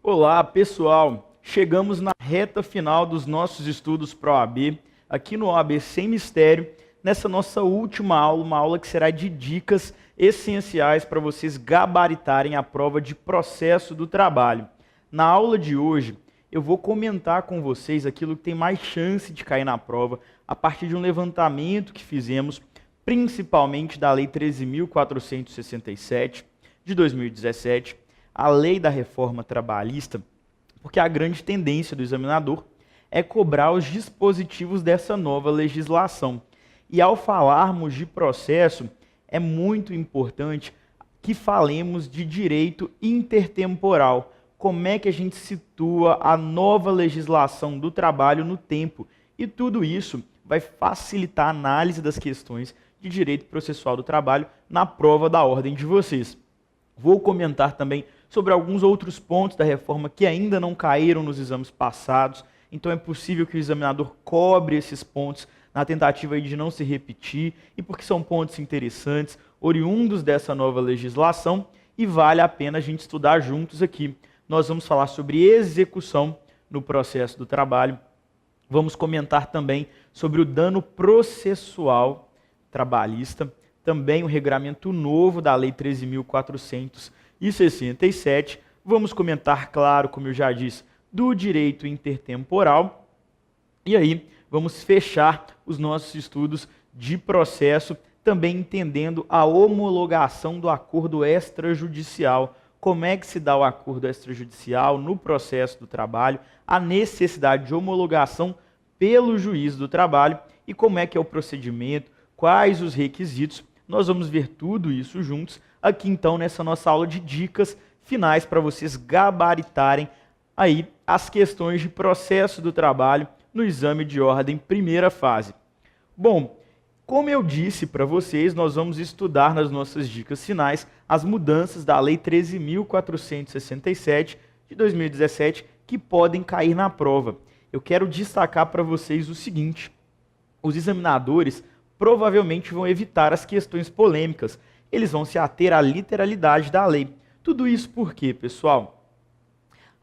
Olá, pessoal! Chegamos na reta final dos nossos estudos para a OAB, aqui no OAB Sem Mistério, nessa nossa última aula, uma aula que será de dicas essenciais para vocês gabaritarem a prova de processo do trabalho. Na aula de hoje, eu vou comentar com vocês aquilo que tem mais chance de cair na prova, a partir de um levantamento que fizemos, principalmente da Lei 13.467 de 2017, a lei da reforma trabalhista, porque a grande tendência do examinador é cobrar os dispositivos dessa nova legislação. E ao falarmos de processo, é muito importante que falemos de direito intertemporal. Como é que a gente situa a nova legislação do trabalho no tempo? E tudo isso vai facilitar a análise das questões de direito processual do trabalho na prova da ordem de vocês. Vou comentar também sobre alguns outros pontos da reforma que ainda não caíram nos exames passados, então é possível que o examinador cobre esses pontos na tentativa de não se repetir, e porque são pontos interessantes, oriundos dessa nova legislação, e vale a pena a gente estudar juntos aqui. Nós vamos falar sobre execução no processo do trabalho, vamos comentar também sobre o dano processual trabalhista, também o regulamento novo da Lei 13.467. Vamos comentar, claro, como eu já disse, do direito intertemporal. E aí, vamos fechar os nossos estudos de processo, também entendendo a homologação do acordo extrajudicial. Como é que se dá o acordo extrajudicial no processo do trabalho, a necessidade de homologação pelo juiz do trabalho e como é que é o procedimento, quais os requisitos. Nós vamos ver tudo isso juntos aqui então nessa nossa aula de dicas finais para vocês gabaritarem aí as questões de processo do trabalho no exame de ordem primeira fase. Bom, como eu disse para vocês, nós vamos estudar nas nossas dicas finais as mudanças da Lei 13.467 de 2017 que podem cair na prova. Eu quero destacar para vocês o seguinte: os examinadores provavelmente vão evitar as questões polêmicas. Eles vão se ater à literalidade da lei. Tudo isso por quê, pessoal?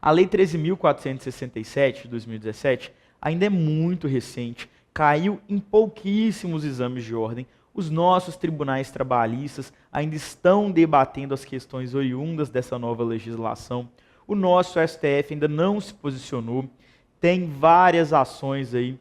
A Lei 13.467 de 2017 ainda é muito recente, caiu em pouquíssimos exames de ordem. Os nossos tribunais trabalhistas ainda estão debatendo as questões oriundas dessa nova legislação. O nosso STF ainda não se posicionou. Tem várias ações aí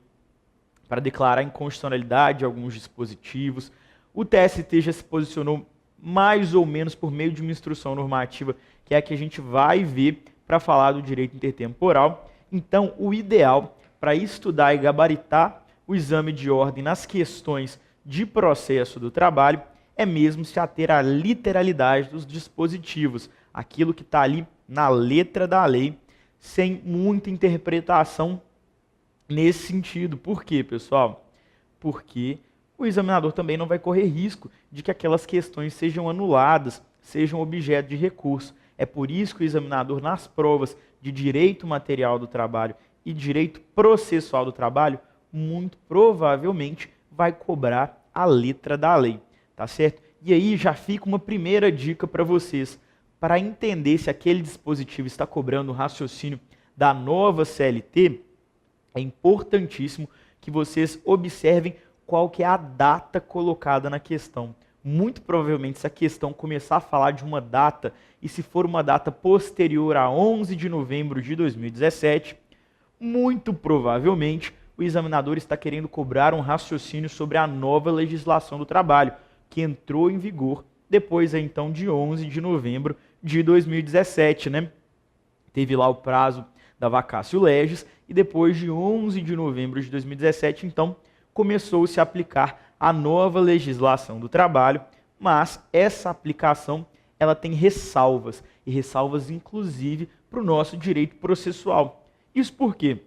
para declarar a inconstitucionalidade de alguns dispositivos. O TST já se posicionou mais ou menos por meio de uma instrução normativa, que é a que a gente vai ver para falar do direito intertemporal. Então, o ideal para estudar e gabaritar o exame de ordem nas questões de processo do trabalho é mesmo se ater à literalidade dos dispositivos, aquilo que está ali na letra da lei, sem muita interpretação nesse sentido. Por quê, pessoal? Porque o examinador também não vai correr risco de que aquelas questões sejam anuladas, sejam objeto de recurso. É por isso que o examinador, nas provas de direito material do trabalho e direito processual do trabalho, muito provavelmente vai cobrar a letra da lei, tá certo? E aí já fica uma primeira dica para vocês, para entender se aquele dispositivo está cobrando o raciocínio da nova CLT. É importantíssimo que vocês observem qual que é a data colocada na questão. Muito provavelmente, se a questão começar a falar de uma data, e se for uma data posterior a 11 de novembro de 2017, muito provavelmente o examinador está querendo cobrar um raciocínio sobre a nova legislação do trabalho, que entrou em vigor depois então de 11 de novembro de 2017, né? Teve lá o prazo da vacatio legis, e depois de 11 de novembro de 2017, então, começou-se a aplicar a nova legislação do trabalho, mas essa aplicação ela tem ressalvas, e ressalvas inclusive para o nosso direito processual. Isso por quê?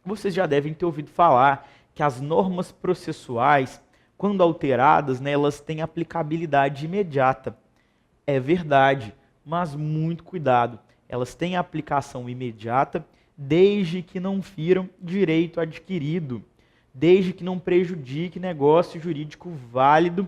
Vocês já devem ter ouvido falar que as normas processuais, quando alteradas, né, elas têm aplicabilidade imediata. É verdade, mas muito cuidado. Elas têm aplicação imediata desde que não firam direito adquirido, desde que não prejudique negócio jurídico válido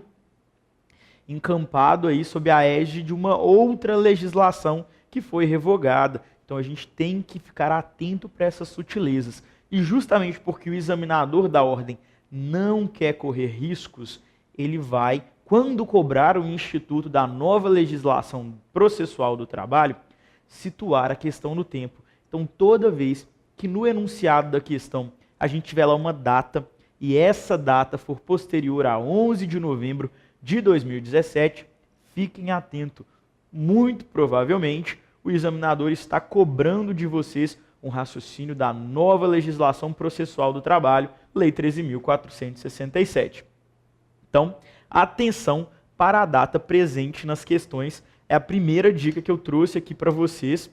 encampado aí sob a égide de uma outra legislação que foi revogada, Então a gente tem que ficar atento para essas sutilezas. E justamente porque o examinador da ordem não quer correr riscos, ele vai, quando cobrar o Instituto da nova legislação processual do trabalho, situar a questão no tempo. Então toda vez que no enunciado da questão a gente tiver lá uma data e essa data for posterior a 11 de novembro de 2017, fiquem atentos. Muito provavelmente o examinador está cobrando de vocês um raciocínio da nova legislação processual do trabalho, Lei 13.467. Então, atenção para a data presente nas questões, é a primeira dica que eu trouxe aqui para vocês,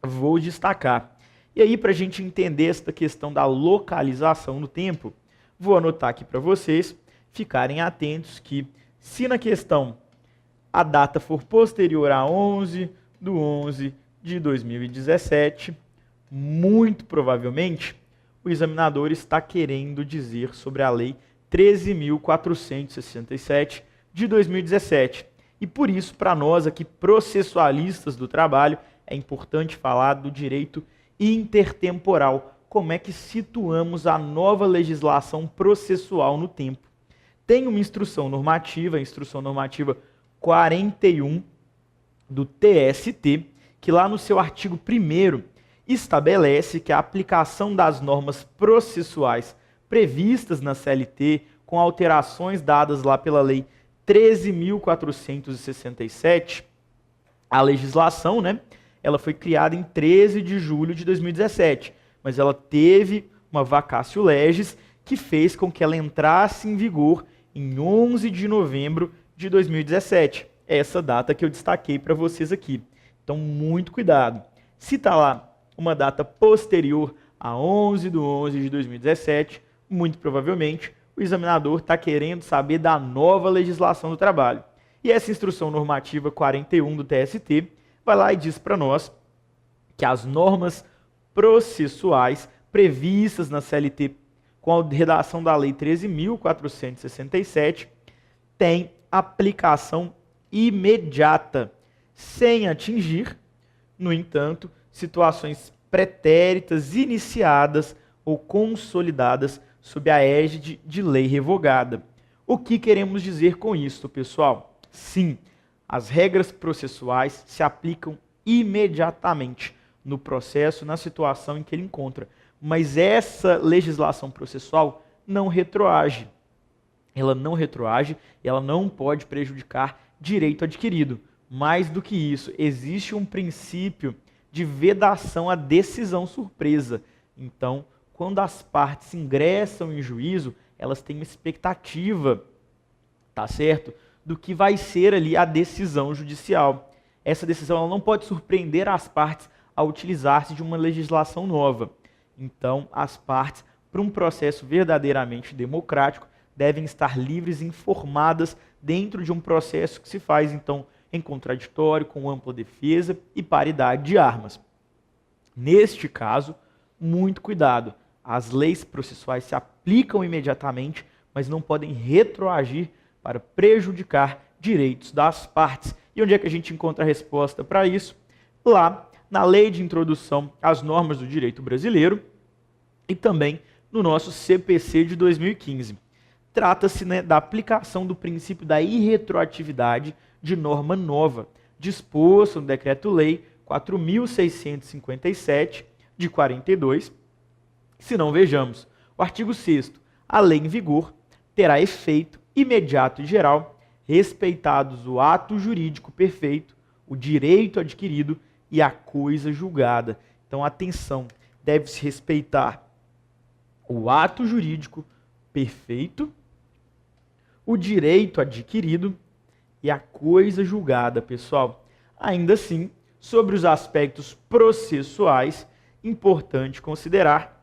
vou destacar. E aí, para a gente entender esta questão da localização no tempo, vou anotar aqui para vocês ficarem atentos que, se na questão a data for posterior a 11 de 11 de 2017, muito provavelmente o examinador está querendo dizer sobre a Lei 13.467 de 2017. E por isso, para nós aqui, processualistas do trabalho, é importante falar do direito intertemporal. Como é que situamos a nova legislação processual no tempo? Tem uma instrução normativa, a instrução normativa 41 do TST, que lá no seu artigo 1º estabelece que a aplicação das normas processuais previstas na CLT, com alterações dadas lá pela Lei 13.467, a legislação, né, ela foi criada em 13 de julho de 2017, mas ela teve uma vacatio legis que fez com que ela entrasse em vigor em 11 de novembro de 2017. É essa data que eu destaquei para vocês aqui. Então, muito cuidado. Se está lá uma data posterior a 11 de 11 de 2017, muito provavelmente o examinador está querendo saber da nova legislação do trabalho. E essa instrução normativa 41 do TST vai lá e diz para nós que as normas processuais previstas na CLT com a redação da Lei 13.467 têm aplicação imediata, sem atingir, no entanto, situações pretéritas iniciadas ou consolidadas sob a égide de lei revogada. O que queremos dizer com isso, pessoal? Sim, as regras processuais se aplicam imediatamente no processo, na situação em que ele encontra. Mas essa legislação processual não retroage. Ela não retroage e ela não pode prejudicar direito adquirido. Mais do que isso, existe um princípio de vedação à decisão surpresa. Então, quando as partes ingressam em juízo, elas têm uma expectativa, tá certo? Do que vai ser ali a decisão judicial. Essa decisão ela não pode surpreender as partes a utilizar-se de uma legislação nova. Então, as partes, para um processo verdadeiramente democrático, devem estar livres e informadas dentro de um processo que se faz, então, em contraditório, com ampla defesa e paridade de armas. Neste caso, muito cuidado. As leis processuais se aplicam imediatamente, mas não podem retroagir para prejudicar direitos das partes. E onde é que a gente encontra a resposta para isso? Lá, na Lei de Introdução às Normas do Direito Brasileiro e também no nosso CPC de 2015. Trata-se, né, da aplicação do princípio da irretroatividade de norma nova, disposto no Decreto-Lei 4.657, de 42. Se não, vejamos. O artigo 6º, a lei em vigor terá efeito imediato e geral, respeitados o ato jurídico perfeito, o direito adquirido e a coisa julgada. Então, atenção, deve-se respeitar o ato jurídico perfeito, o direito adquirido e a coisa julgada, pessoal. Ainda assim, sobre os aspectos processuais, importante considerar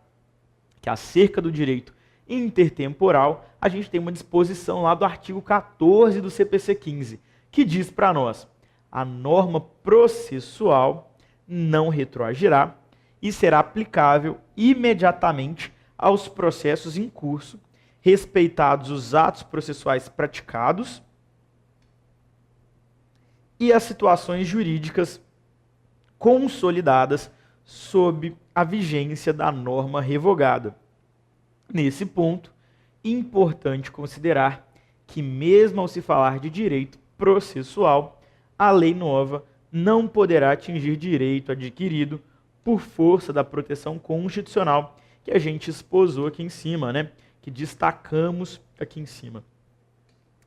que acerca do direito intertemporal, a gente tem uma disposição lá do artigo 14 do CPC 15, que diz para nós: a norma processual não retroagirá e será aplicável imediatamente aos processos em curso, respeitados os atos processuais praticados e as situações jurídicas consolidadas sob a vigência da norma revogada. Nesse ponto, importante considerar que, mesmo ao se falar de direito processual, a lei nova não poderá atingir direito adquirido por força da proteção constitucional que a gente esposou aqui em cima, né? Que destacamos aqui em cima.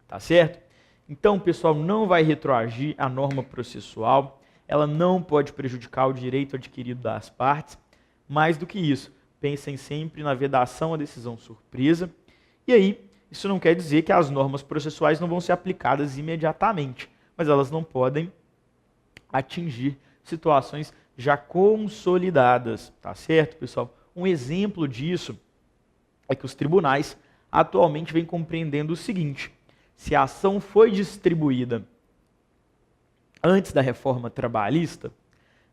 Tá certo? Então, pessoal, não vai retroagir a norma processual, ela não pode prejudicar o direito adquirido das partes. Mais do que isso, pensem sempre na vedação à decisão surpresa. E aí, isso não quer dizer que as normas processuais não vão ser aplicadas imediatamente, mas elas não podem atingir situações já consolidadas, tá certo, pessoal? Um exemplo disso é que os tribunais atualmente vêm compreendendo o seguinte: se a ação foi distribuída antes da reforma trabalhista,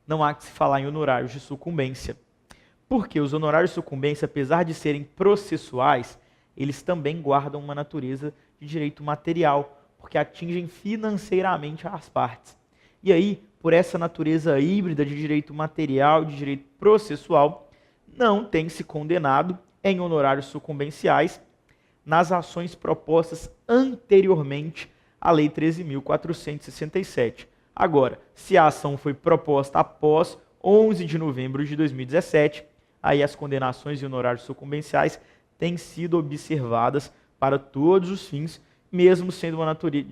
não há que se falar em honorários de sucumbência. Porque os honorários de sucumbência, apesar de serem processuais, eles também guardam uma natureza de direito material, porque atingem financeiramente as partes. E aí, por essa natureza híbrida de direito material e de direito processual, não tem se condenado em honorários sucumbenciais nas ações propostas anteriormente à Lei 13.467. Agora, se a ação foi proposta após 11 de novembro de 2017, aí as condenações e honorários sucumbenciais têm sido observadas para todos os fins, mesmo sendo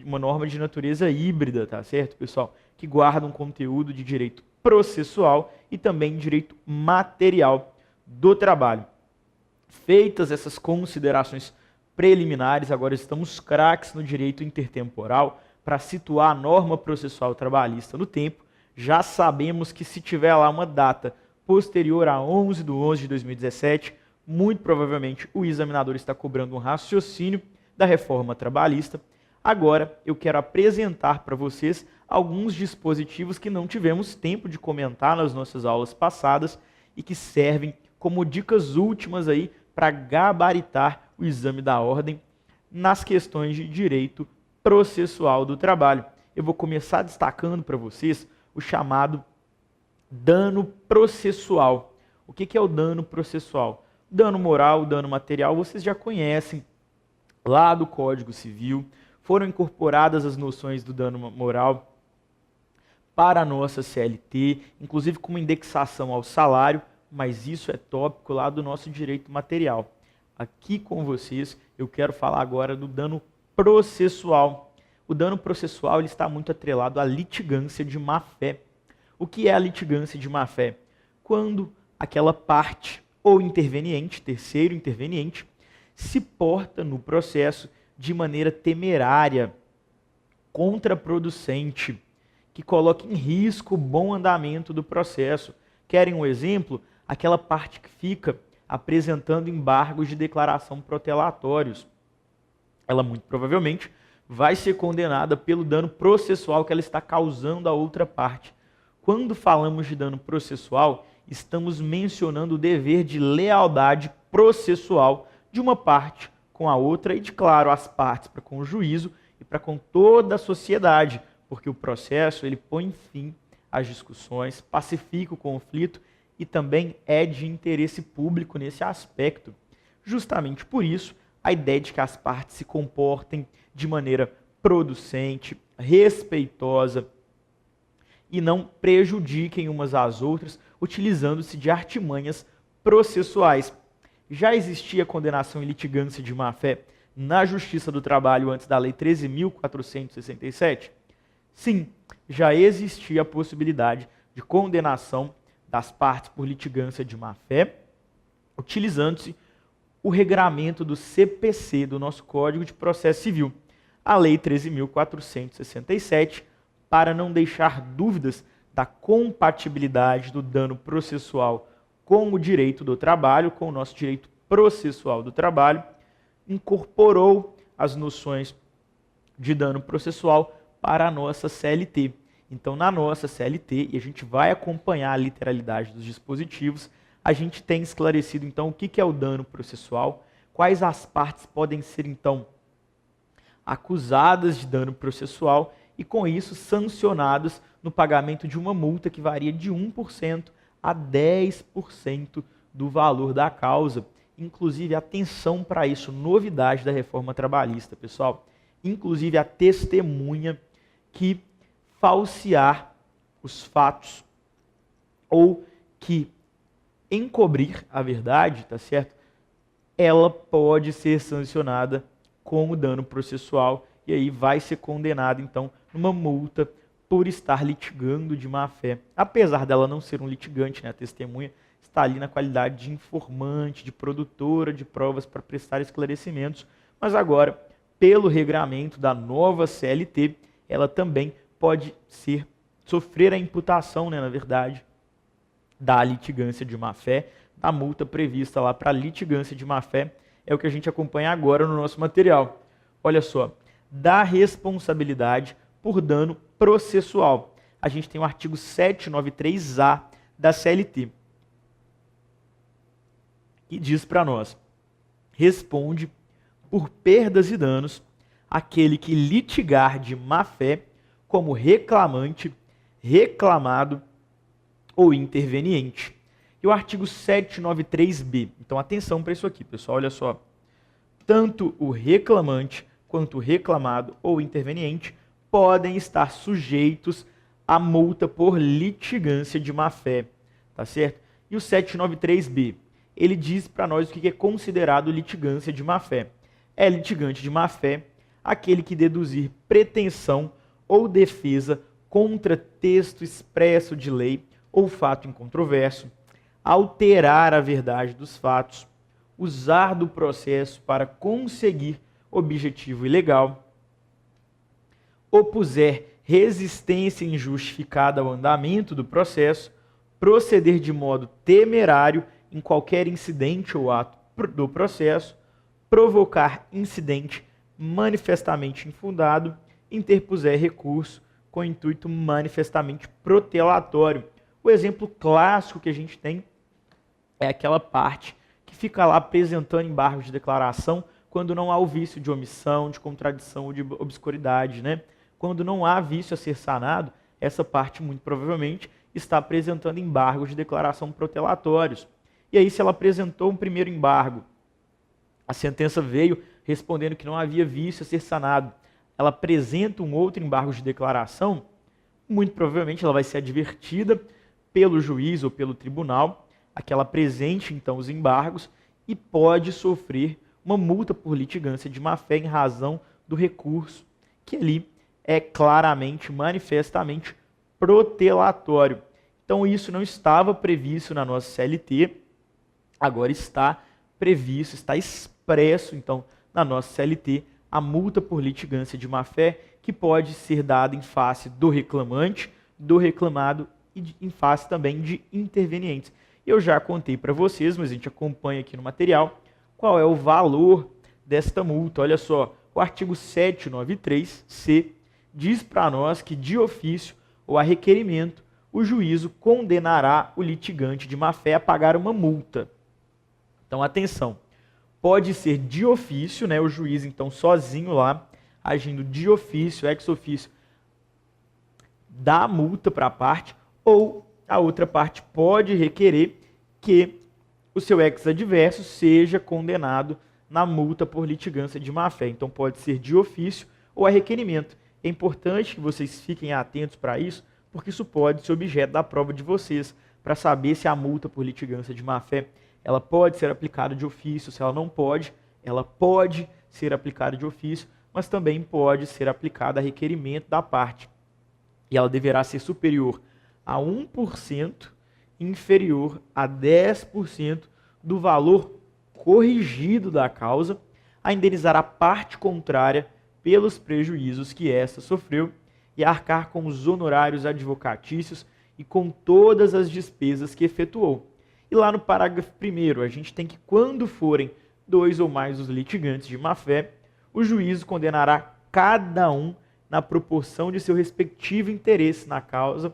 uma norma de natureza híbrida, tá certo, pessoal? Que guarda um conteúdo de direito processual e também direito material do trabalho. Feitas essas considerações preliminares, agora estamos craques no direito intertemporal para situar a norma processual trabalhista no tempo. Já sabemos que se tiver lá uma data posterior a 11 de 11 de 2017, muito provavelmente o examinador está cobrando um raciocínio da reforma trabalhista. Agora eu quero apresentar para vocês alguns dispositivos que não tivemos tempo de comentar nas nossas aulas passadas e que servem como dicas últimas aí para gabaritar o exame da ordem nas questões de direito processual do trabalho. Eu vou começar destacando para vocês o chamado dano processual. O que é o dano processual? Dano moral, dano material, vocês já conhecem lá do Código Civil. Foram incorporadas as noções do dano moral para a nossa CLT, inclusive com uma indexação ao salário, mas isso é tópico lá do nosso direito material. Aqui com vocês eu quero falar agora do dano processual. O dano processual ele está muito atrelado à litigância de má-fé. O que é a litigância de má-fé? Quando aquela parte ou interveniente, terceiro interveniente, se porta no processo de maneira temerária, contraproducente, que coloca em risco o bom andamento do processo. Querem um exemplo? Aquela parte que fica apresentando embargos de declaração protelatórios. Ela muito provavelmente vai ser condenada pelo dano processual que ela está causando a outra parte. Quando falamos de dano processual, estamos mencionando o dever de lealdade processual de uma parte com a outra e, de claro, as partes para com o juízo e para com toda a sociedade, porque o processo ele põe fim às discussões, pacifica o conflito e também é de interesse público nesse aspecto. Justamente por isso, a ideia de que as partes se comportem de maneira producente, respeitosa e não prejudiquem umas às outras, utilizando-se de artimanhas processuais. Já existia condenação em litigância de má-fé na Justiça do Trabalho antes da Lei 13.467? Sim, já existia a possibilidade de condenação das partes por litigância de má-fé, utilizando-se o regramento do CPC, do nosso Código de Processo Civil, a Lei 13.467, para não deixar dúvidas da compatibilidade do dano processual com o direito do trabalho, com o nosso direito processual do trabalho, incorporou as noções de dano processual para a nossa CLT. Então, na nossa CLT, e a gente vai acompanhar a literalidade dos dispositivos, a gente tem esclarecido, então, o que é o dano processual, quais as partes podem ser, então, acusadas de dano processual e, com isso, sancionadas no pagamento de uma multa que varia de 1% a 10% do valor da causa. Inclusive, atenção para isso, novidade da reforma trabalhista, pessoal. Inclusive, a testemunha que falsear os fatos ou que encobrir a verdade, tá certo? Ela pode ser sancionada com dano processual e aí vai ser condenada, então, numa multa por estar litigando de má fé. Apesar dela não ser um litigante, né, a testemunha está ali na qualidade de informante, de produtora de provas para prestar esclarecimentos, mas agora, pelo regramento da nova CLT, ela também pode sofrer a imputação, né, na verdade, da litigância de má fé, da multa prevista lá para litigância de má fé, é o que a gente acompanha agora no nosso material. Olha só, da responsabilidade por dano processual. A gente tem o artigo 793A da CLT, que diz para nós: responde por perdas e danos aquele que litigar de má fé como reclamante, reclamado ou interveniente. E o artigo 793B. Então, atenção para isso aqui, pessoal. Olha só. Tanto o reclamante quanto o reclamado ou interveniente podem estar sujeitos à multa por litigância de má fé. Tá certo? E o 793B, ele diz para nós o que é considerado litigância de má fé. É litigante de má fé aquele que deduzir pretensão ou defesa contra texto expresso de lei ou fato incontroverso, alterar a verdade dos fatos, usar do processo para conseguir objetivo ilegal, opuser resistência injustificada ao andamento do processo, proceder de modo temerário em qualquer incidente ou ato do processo, provocar incidente manifestamente infundado, interpuser recurso com intuito manifestamente protelatório. O exemplo clássico que a gente tem é aquela parte que fica lá apresentando embargos de declaração quando não há o vício de omissão, de contradição ou de obscuridade, né? Quando não há vício a ser sanado, essa parte muito provavelmente está apresentando embargos de declaração protelatórios. E aí, se ela apresentou um primeiro embargo, a sentença veio respondendo que não havia vício a ser sanado, ela apresenta um outro embargo de declaração, muito provavelmente ela vai ser advertida pelo juiz ou pelo tribunal, a que ela apresente então os embargos e pode sofrer uma multa por litigância de má fé em razão do recurso, que ali é claramente, manifestamente protelatório. Então isso não estava previsto na nossa CLT, agora está previsto, está expresso então na nossa CLT a multa por litigância de má fé, que pode ser dada em face do reclamante, do reclamado e em face também de intervenientes. Eu já contei para vocês, mas a gente acompanha aqui no material, qual é o valor desta multa. Olha só, o artigo 793C diz para nós que de ofício ou a requerimento, o juízo condenará o litigante de má fé a pagar uma multa. Então, atenção, pode ser de ofício, né, o juiz então sozinho lá, agindo de ofício, ex ofício, dá a multa para a parte, ou a outra parte pode requerer que o seu ex-adverso seja condenado na multa por litigância de má-fé. Então pode ser de ofício ou a requerimento. É importante que vocês fiquem atentos para isso, porque isso pode ser objeto da prova de vocês, para saber se a multa por litigância de má-fé ela pode ser aplicada de ofício, se ela não pode, ela pode ser aplicada de ofício, mas também pode ser aplicada a requerimento da parte. E ela deverá ser superior a 1%, inferior a 10% do valor corrigido da causa, a indenizar a parte contrária pelos prejuízos que esta sofreu e a arcar com os honorários advocatícios e com todas as despesas que efetuou. E lá no parágrafo 1º, a gente tem que, quando forem 2 ou mais os litigantes de má-fé, o juízo condenará cada um na proporção de seu respectivo interesse na causa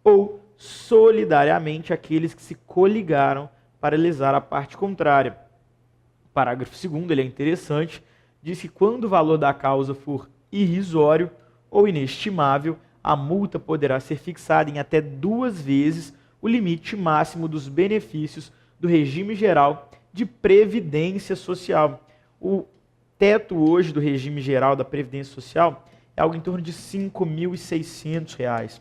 ou solidariamente aqueles que se coligaram para lesar a parte contrária. O parágrafo 2º, ele é interessante, diz que quando o valor da causa for irrisório ou inestimável, a multa poderá ser fixada em até 2 vezes o limite máximo dos benefícios do regime geral de previdência social. O teto hoje do regime geral da previdência social é algo em torno de R$ 5.600.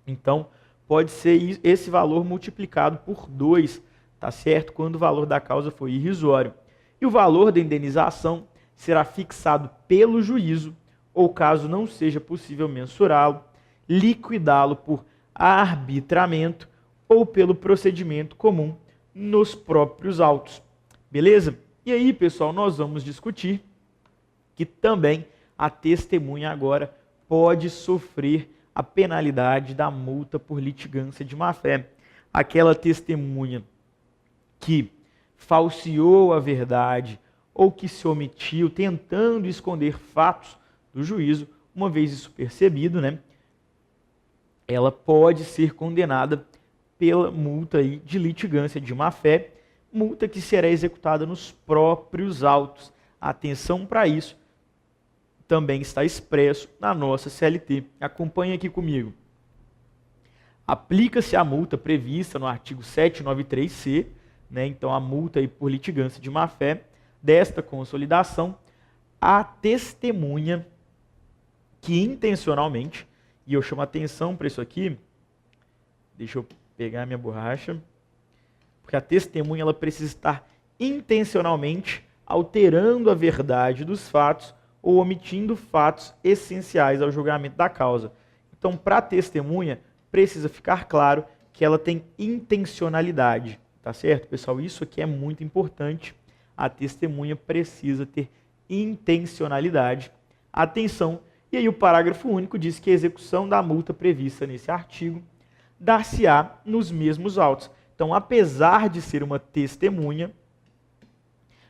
Então, pode ser esse valor multiplicado por 2, tá certo? Quando o valor da causa for irrisório. E o valor da indenização será fixado pelo juízo, ou caso não seja possível mensurá-lo, liquidá-lo por arbitramento ou pelo procedimento comum nos próprios autos. Beleza? E aí, pessoal, nós vamos discutir que também a testemunha agora pode sofrer a penalidade da multa por litigância de má-fé. Aquela testemunha que falseou a verdade ou que se omitiu, tentando esconder fatos do juízo, uma vez isso percebido, né, ela pode ser condenada pela multa aí de litigância de má-fé, multa que será executada nos próprios autos. Atenção para isso, também está expresso na nossa CLT. Acompanhe aqui comigo. Aplica-se a multa prevista no artigo 793C, né, então a multa aí por litigância de má-fé, desta consolidação, a testemunha que intencionalmente, e eu chamo atenção para isso aqui, deixa eu pegar a minha borracha, porque a testemunha ela precisa estar intencionalmente alterando a verdade dos fatos ou omitindo fatos essenciais ao julgamento da causa. Então, para a testemunha, precisa ficar claro que ela tem intencionalidade, tá certo, pessoal? Isso aqui é muito importante. A testemunha precisa ter intencionalidade. Atenção! E aí o parágrafo único diz que a execução da multa prevista nesse artigo dar-se-á nos mesmos autos. Então, apesar de ser uma testemunha,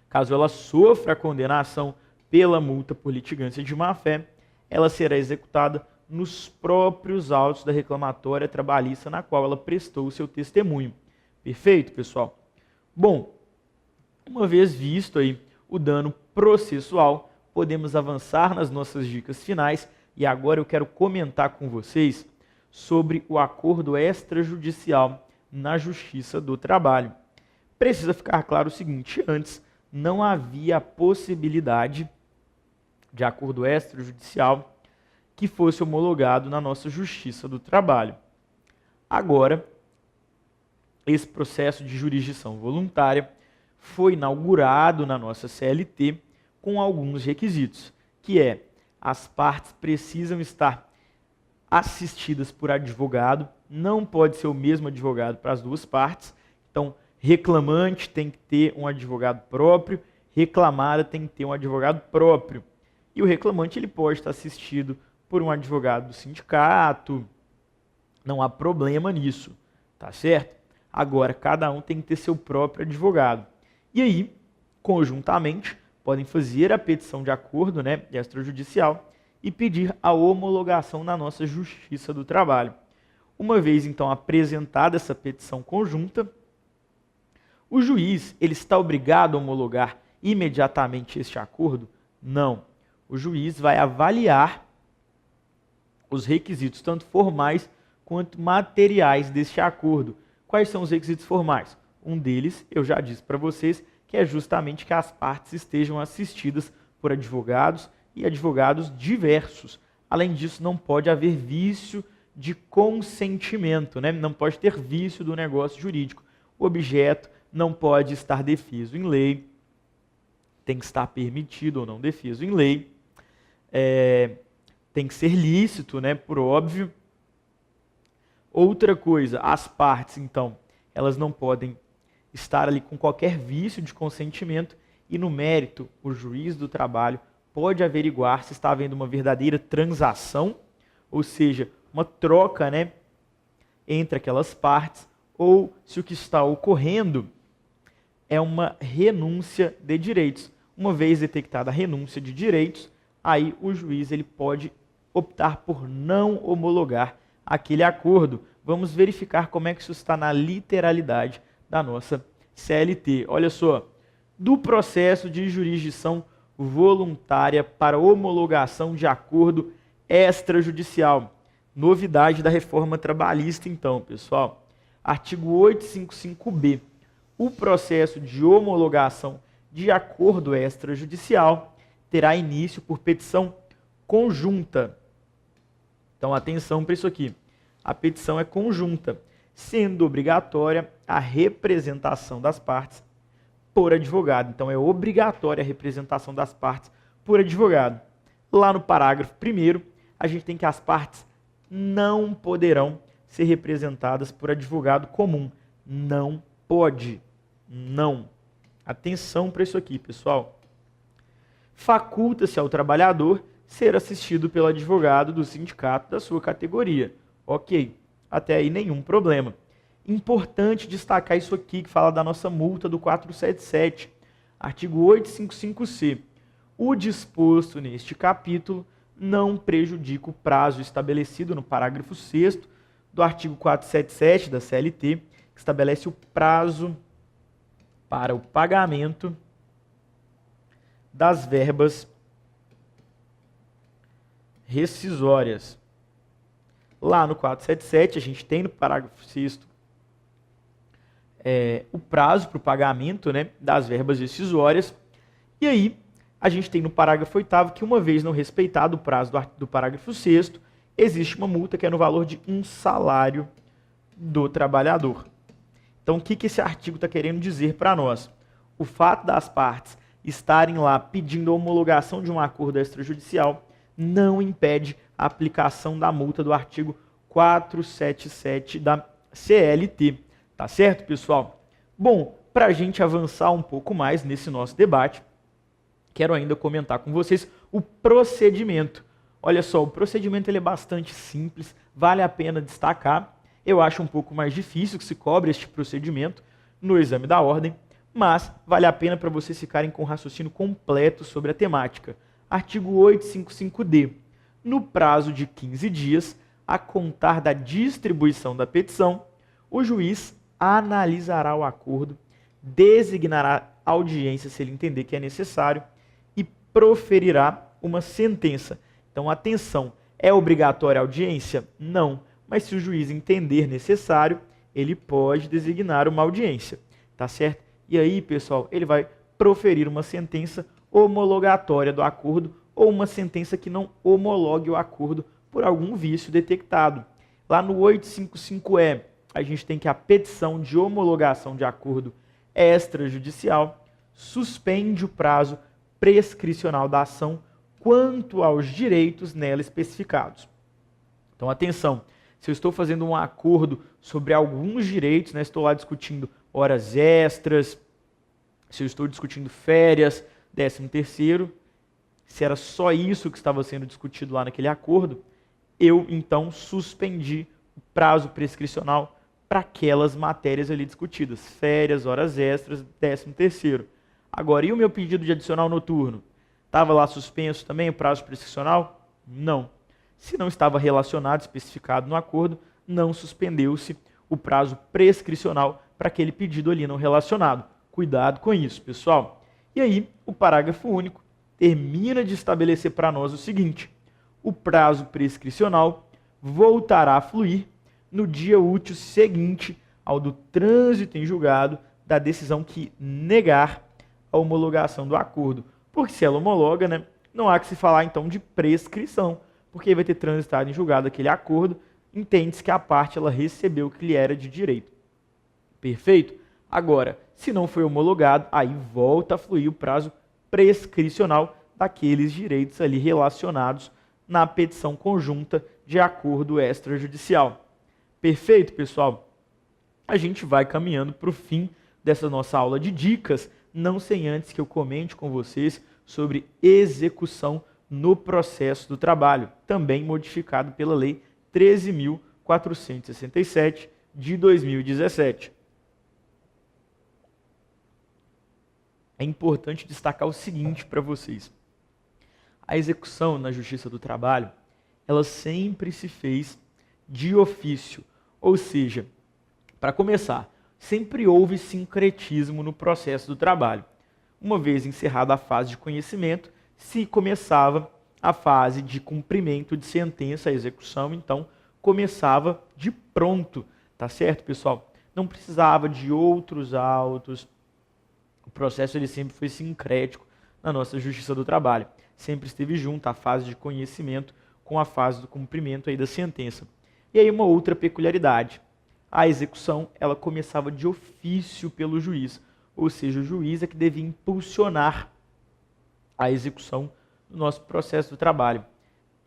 caso ela sofra a condenação pela multa por litigância de má-fé, ela será executada nos próprios autos da reclamatória trabalhista na qual ela prestou o seu testemunho. Perfeito, pessoal? Bom, uma vez visto aí o dano processual, podemos avançar nas nossas dicas finais e agora eu quero comentar com vocês sobre o acordo extrajudicial na Justiça do Trabalho. Precisa ficar claro o seguinte: antes não havia a possibilidade de acordo extrajudicial que fosse homologado na nossa Justiça do Trabalho. Agora, esse processo de jurisdição voluntária foi inaugurado na nossa CLT com alguns requisitos, que é: as partes precisam estar assistidas por advogado, não pode ser o mesmo advogado para as duas partes, então reclamante tem que ter um advogado próprio, reclamada tem que ter um advogado próprio. E o reclamante ele pode estar assistido por um advogado do sindicato, não há problema nisso, tá certo? Agora, cada um tem que ter seu próprio advogado. E aí, conjuntamente, podem fazer a petição de acordo, né, extrajudicial e pedir a homologação na nossa Justiça do Trabalho. Uma vez, então, apresentada essa petição conjunta, o juiz ele está obrigado a homologar imediatamente este acordo? Não. O juiz vai avaliar os requisitos, tanto formais quanto materiais deste acordo. Quais são os requisitos formais? Um deles, eu já disse para vocês, que é justamente que as partes estejam assistidas por advogados e advogados diversos. Além disso, não pode haver vício de consentimento, né? Não pode ter vício do negócio jurídico. O objeto não pode estar defeso em lei, tem que estar permitido ou não defeso em lei, tem que ser lícito, né? Por óbvio. Outra coisa, as partes, então, elas não podem estar ali com qualquer vício de consentimento e, no mérito, o juiz do trabalho pode averiguar se está havendo uma verdadeira transação, ou seja, uma troca, né, entre aquelas partes, ou se o que está ocorrendo é uma renúncia de direitos. Uma vez detectada a renúncia de direitos, aí o juiz ele pode optar por não homologar aquele acordo. Vamos verificar como é que isso está na literalidade da nossa CLT. Olha só, do processo de jurisdição voluntária para homologação de acordo extrajudicial. Novidade da reforma trabalhista, então, pessoal. Artigo 855b. O processo de homologação de acordo extrajudicial terá início por petição conjunta. Então, atenção para isso aqui. A petição é conjunta, sendo obrigatória a representação das partes por advogado. Então, é obrigatória a representação das partes por advogado. Lá no parágrafo 1º, a gente tem que as partes não poderão ser representadas por advogado comum. Não pode. Não. Atenção para isso aqui, pessoal. Faculta-se ao trabalhador ser assistido pelo advogado do sindicato da sua categoria. Ok, até aí nenhum problema. Importante destacar isso aqui que fala da nossa multa do 477, artigo 855C. O disposto neste capítulo não prejudica o prazo estabelecido no parágrafo 6º do artigo 477 da CLT, que estabelece o prazo para o pagamento das verbas rescisórias. Lá no 477, a gente tem no parágrafo 6º o prazo para o pagamento, né, das verbas rescisórias. E aí, a gente tem no parágrafo 8º que, uma vez não respeitado o prazo do parágrafo 6º, existe uma multa que é no valor de 1 salário do trabalhador. Então, o que esse artigo está querendo dizer para nós? O fato das partes estarem lá pedindo a homologação de um acordo extrajudicial não impede a aplicação da multa do artigo 477 da CLT. Tá certo, pessoal? Bom, para a gente avançar um pouco mais nesse nosso debate, quero ainda comentar com vocês o procedimento. Olha só, o procedimento ele é bastante simples, vale a pena destacar. Eu acho um pouco mais difícil que se cobre este procedimento no exame da ordem, mas vale a pena para vocês ficarem com o raciocínio completo sobre a temática. Artigo 855D. No prazo de 15 dias, a contar da distribuição da petição, o juiz analisará o acordo, designará audiência se ele entender que é necessário e proferirá uma sentença. Então, atenção, é obrigatória a audiência? Não, mas se o juiz entender necessário, ele pode designar uma audiência, tá certo? E aí, pessoal, ele vai proferir uma sentença homologatória do acordo ou uma sentença que não homologue o acordo por algum vício detectado. Lá no 855E, a gente tem que a petição de homologação de acordo extrajudicial suspende o prazo prescricional da ação quanto aos direitos nela especificados. Então, atenção, se eu estou fazendo um acordo sobre alguns direitos, né, estou lá discutindo horas extras, se eu estou discutindo férias, 13º, se era só isso que estava sendo discutido lá naquele acordo, eu, então, suspendi o prazo prescricional para aquelas matérias ali discutidas, férias, horas extras, 13º. Agora, e o meu pedido de adicional noturno? Estava lá suspenso também o prazo prescricional? Não. Se não estava relacionado, especificado no acordo, não suspendeu-se o prazo prescricional para aquele pedido ali não relacionado. Cuidado com isso, pessoal. E aí, o parágrafo único termina de estabelecer para nós o seguinte: o prazo prescricional voltará a fluir no dia útil seguinte ao do trânsito em julgado da decisão que negar a homologação do acordo. Porque se ela homologa, né, não há que se falar então de prescrição, porque vai ter transitado em julgado aquele acordo, entende-se que a parte ela recebeu o que lhe era de direito. Perfeito? Agora, se não foi homologado, aí volta a fluir o prazo prescricional daqueles direitos ali relacionados na petição conjunta de acordo extrajudicial. Perfeito, pessoal? A gente vai caminhando para o fim dessa nossa aula de dicas, não sem antes que eu comente com vocês sobre execução no processo do trabalho, também modificado pela Lei 13.467 de 2017. É importante destacar o seguinte para vocês. A execução na Justiça do Trabalho, ela sempre se fez de ofício. Ou seja, para começar, sempre houve sincretismo no processo do trabalho. Uma vez encerrada a fase de conhecimento, se começava a fase de cumprimento de sentença, a execução, então, começava de pronto, tá certo, pessoal? Não precisava de outros autos. O processo ele sempre foi sincrético na nossa Justiça do Trabalho. Sempre esteve junto a fase de conhecimento com a fase do cumprimento aí da sentença. E aí uma outra peculiaridade. A execução ela começava de ofício pelo juiz, ou seja, o juiz é que devia impulsionar a execução do nosso processo do trabalho.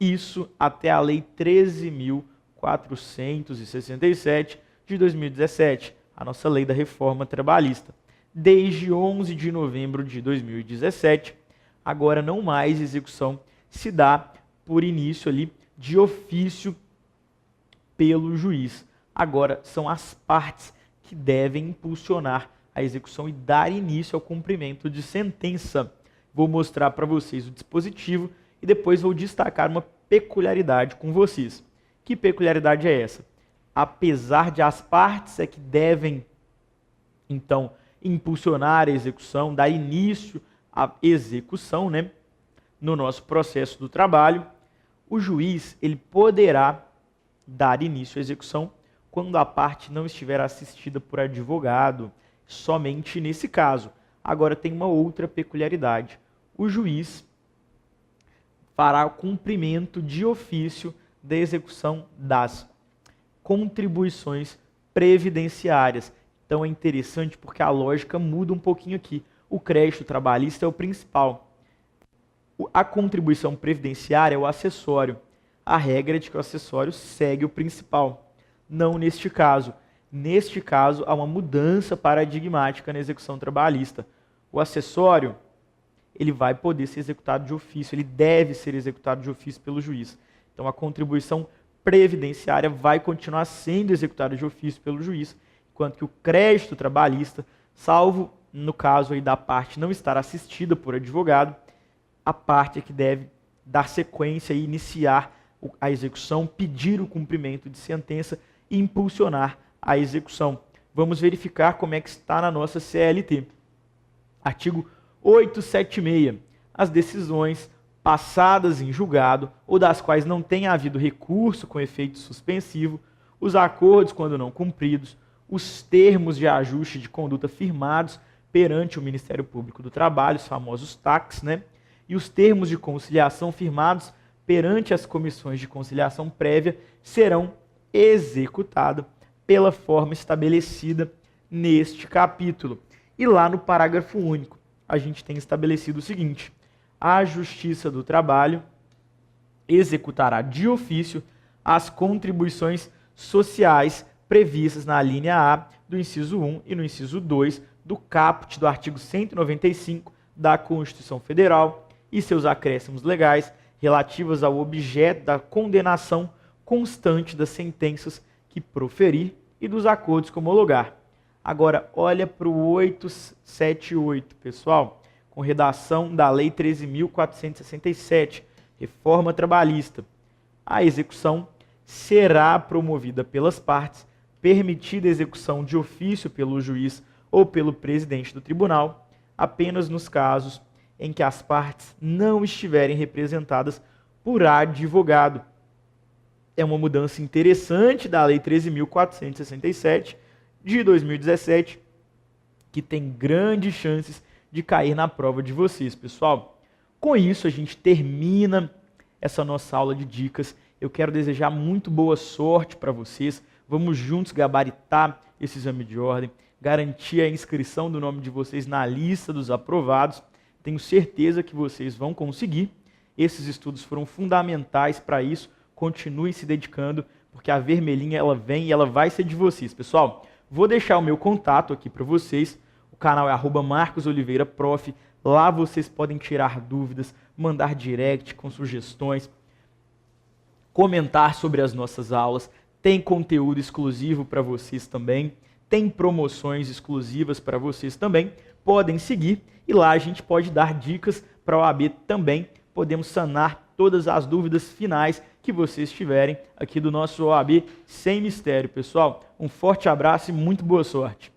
Isso até a Lei 13.467 de 2017, a nossa Lei da Reforma Trabalhista. Desde 11 de novembro de 2017, agora não mais execução se dá por início ali de ofício pelo juiz. Agora são as partes que devem impulsionar a execução e dar início ao cumprimento de sentença. Vou mostrar para vocês o dispositivo e depois vou destacar uma peculiaridade com vocês. Que peculiaridade é essa? Apesar de as partes é que devem, então, impulsionar a execução, dar início à execução, né, no nosso processo do trabalho, o juiz ele poderá dar início à execução quando a parte não estiver assistida por advogado, somente nesse caso. Agora tem uma outra peculiaridade. O juiz fará o cumprimento de ofício da execução das contribuições previdenciárias. Então é interessante porque a lógica muda um pouquinho aqui. O crédito trabalhista é o principal. A contribuição previdenciária é o acessório. A regra é de que o acessório segue o principal. Não neste caso. Neste caso, há uma mudança paradigmática na execução trabalhista. O acessório, ele vai poder ser executado de ofício, ele deve ser executado de ofício pelo juiz. Então, a contribuição previdenciária vai continuar sendo executada de ofício pelo juiz, enquanto que o crédito trabalhista, salvo no caso aí da parte não estar assistida por advogado, a parte é que deve dar sequência e iniciar a execução, pedir o cumprimento de sentença e impulsionar a execução. Vamos verificar como é que está na nossa CLT. Artigo 876. As decisões passadas em julgado ou das quais não tenha havido recurso com efeito suspensivo, os acordos quando não cumpridos, os termos de ajuste de conduta firmados perante o Ministério Público do Trabalho, os famosos TACs, né? E os termos de conciliação firmados perante as comissões de conciliação prévia serão executados pela forma estabelecida neste capítulo. E lá no parágrafo único, a gente tem estabelecido o seguinte: a Justiça do Trabalho executará de ofício as contribuições sociais previstas na linha A do inciso 1 e no inciso 2 do caput do artigo 195 da Constituição Federal e seus acréscimos legais relativas ao objeto da condenação constante das sentenças que proferir e dos acordos que homologar. Agora, olha para o 878, pessoal, com redação da Lei 13.467, Reforma Trabalhista. A execução será promovida pelas partes, permitida a execução de ofício pelo juiz ou pelo presidente do tribunal, apenas nos casos em que as partes não estiverem representadas por advogado. É uma mudança interessante da Lei 13.467 de 2017, que tem grandes chances de cair na prova de vocês, pessoal. Com isso, a gente termina essa nossa aula de dicas. Eu quero desejar muito boa sorte para vocês. Vamos juntos gabaritar esse exame de ordem, garantir a inscrição do nome de vocês na lista dos aprovados. Tenho certeza que vocês vão conseguir. Esses estudos foram fundamentais para isso. Continuem se dedicando, porque a vermelhinha ela vem e ela vai ser de vocês. Pessoal, vou deixar o meu contato aqui para vocês. O canal é @marcosoliveiraprof. Lá vocês podem tirar dúvidas, mandar direct com sugestões, comentar sobre as nossas aulas. Tem conteúdo exclusivo para vocês também. Tem promoções exclusivas para vocês também. Podem seguir e lá a gente pode dar dicas para a OAB também. Podemos sanar todas as dúvidas finais que vocês tiverem aqui do nosso OAB Sem Mistério, pessoal. Um forte abraço e muito boa sorte.